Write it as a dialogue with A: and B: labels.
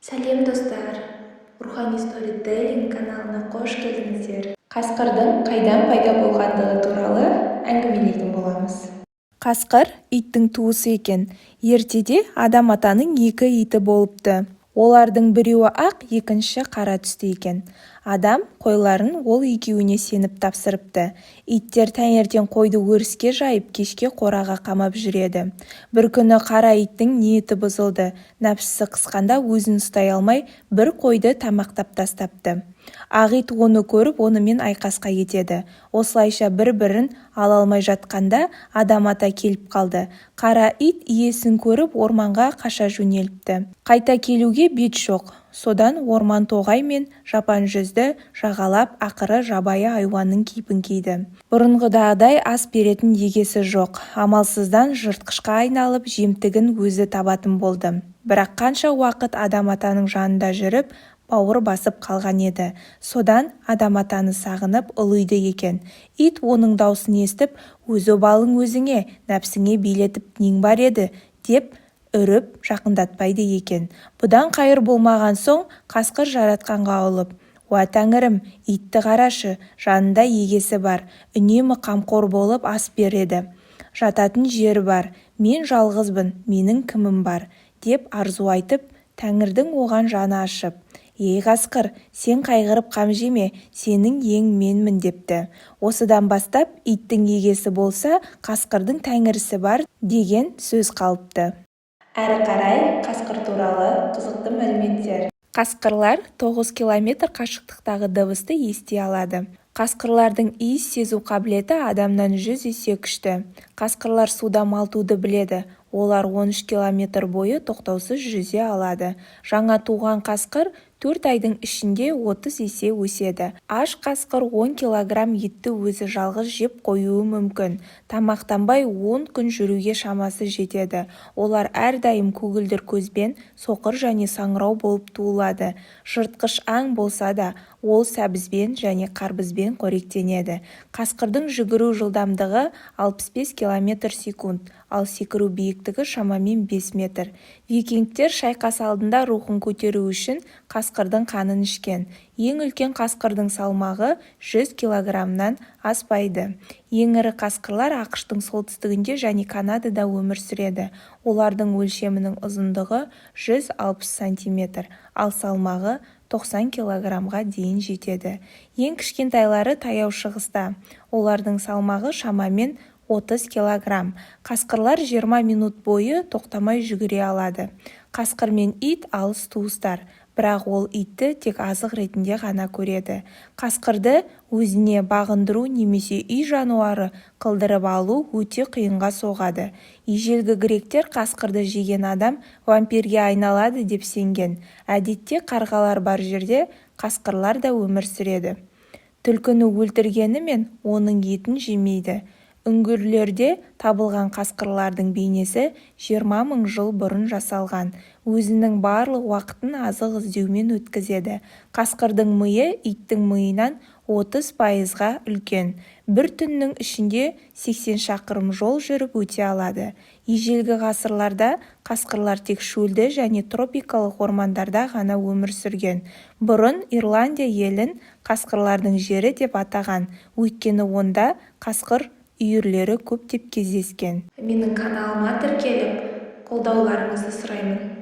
A: Сәлем достар, Рухани Storytelling каналына қош келдіңіздер. Қасқырдың қайдан пайда болғандығы туралы әңгімелейтін боламыз. Қасқыр иттің туысы екен. Ертеде адам атаның екі иті болыпты. Олардың біреуі ақ, екінші қара түсті екен. Адам қойларын ол екеуіне сеніп тапсырыпты. Иттер таңертең қойды өріске жайып, кешке қораға қамап жүреді. Бір күні қара иттің ниеті бұзылды. Нәпсісі қысқанда өзін ұстай алмай, бір қойды тамақтап тастапты. Ақ ит оны көріп, онымен айқасқа кетеді. Осылайша бір-бірін ала алмай жатқанда адам ата келіп қалды. Қара ит иесін көріп орманға қаша жөнеліпті. Қайта келуге бет жоқ. Содан орман тоғай мен жапан жүзді жағалап, ақыры жабайы айуанның кейпін киді. Бұрынғыдағыдай ас беретін егесі жоқ. Амалсыздан жыртқышқа айналып, жемтігін өзі табатын болды. Бірақ қанша уақыт адам атаның жанында жүріп, бауыр басып қалған еді. Содан адам атаны сағынып ұлиды екен. Ит оның даусын естіп, өз обалың өзіңе, нәпсіңе билетіп нең бар еді, деп үріп жақындатпайды екен. Бұдан қайыр болмаған соң қасқыр жаратқанға ұлып, «Уа тәңірім, итті қарашы, жанында егесі бар, үнемі қамқор болып ас береді. Жататын жері бар, мен жалғызбын, менің кімім бар», деп арзу айтып, Тәңірдің оған жаны ашып, «Ей қасқыр, сен қайғырып қам жеме, сенің ең менмін», депті. Осыдан бастап иттің егесі болса, қасқырдың тәңірісі бар деген сөз қалыпты. Әрі қарай қасқыр туралы қызықты мәліметтер. Қасқырлар 9 километр қашықтықтағы дыбысты ести алады. Қасқырлардың иіс сезу қабілеті адамнан 100 есе күшті. Қасқырлар суда малтуды біледі. Олар 13 километр бойы тоқтаусыз жүзе алады. Жаңа туған қасқыр 4 айдың ішінде 30 есе өседі. Аш қасқыр 10 килограмм етті өзі жалғыз жеп қоюы мүмкін. Тамақтанбай 10 күн жүруге шамасы жетеді. Олар әрдайым көгілдір көзбен, соқыр және саңырау болып туылады. Жыртқыш аң болса да, ол сәбізбен және қарбызбен қоректенеді. Қасқырдың жүгіру жылдамдығы 65 км/секунд, ал секіру биіктігі шамамен 5 метр. Викингтер шайқас алдында рухын көтеру үшін қасқырдың қанын ішкен. Ең үлкен қасқырдың салмағы 100 килограммнан аспайды. Ең ірі қасқырлар ақш-тың солтүстігінде және Канадада өмір сүреді. Олардың өлшемінің ұзындығы 160 сантиметр, ал салмағы 90 килограммға дейін жетеді. Ең кішкентайлары таяу шығыста. Олардың салмағы шамамен 30 килограмм. Қасқырлар 20 минут бойы тоқтамай жүгіре алады. Қасқыр мен ит алыс туыстар, бірақ ол итті тек азық ретінде ғана көреді. Қасқырды өзіне бағындыру немесе үй жануары қылдырып алу өте қиынға соғады. Ежелгі гректер қасқырды жеген адам вампирге айналады деп сенген. Әдетте қарғалар бар жерде қасқырлар да өмір сүреді. Түлкіні өлтіргенімен оның етін жемейді. Үңгірлерде табылған қасқырлардың бейнесі 20 мың жыл бұрын жасалған. Өзінің барлық уақытын азық іздеумен өткізеді. Қасқырдың миы иттің миынан 30%-ға үлкен. Бір түннің ішінде 80 шақырым жол жүріп өте алады. Ежелгі ғасырларда қасқырлар тек шөлді және тропикалық ормандарда ғана өмір сүрген. Бұрын Ирландия елін қасқырлардың жері деп атаған. Өйткені онда қасқыр үйірлері көптеп кездескен. Менің каналыма тіркеліп, қолдауларыңызды сұраймын.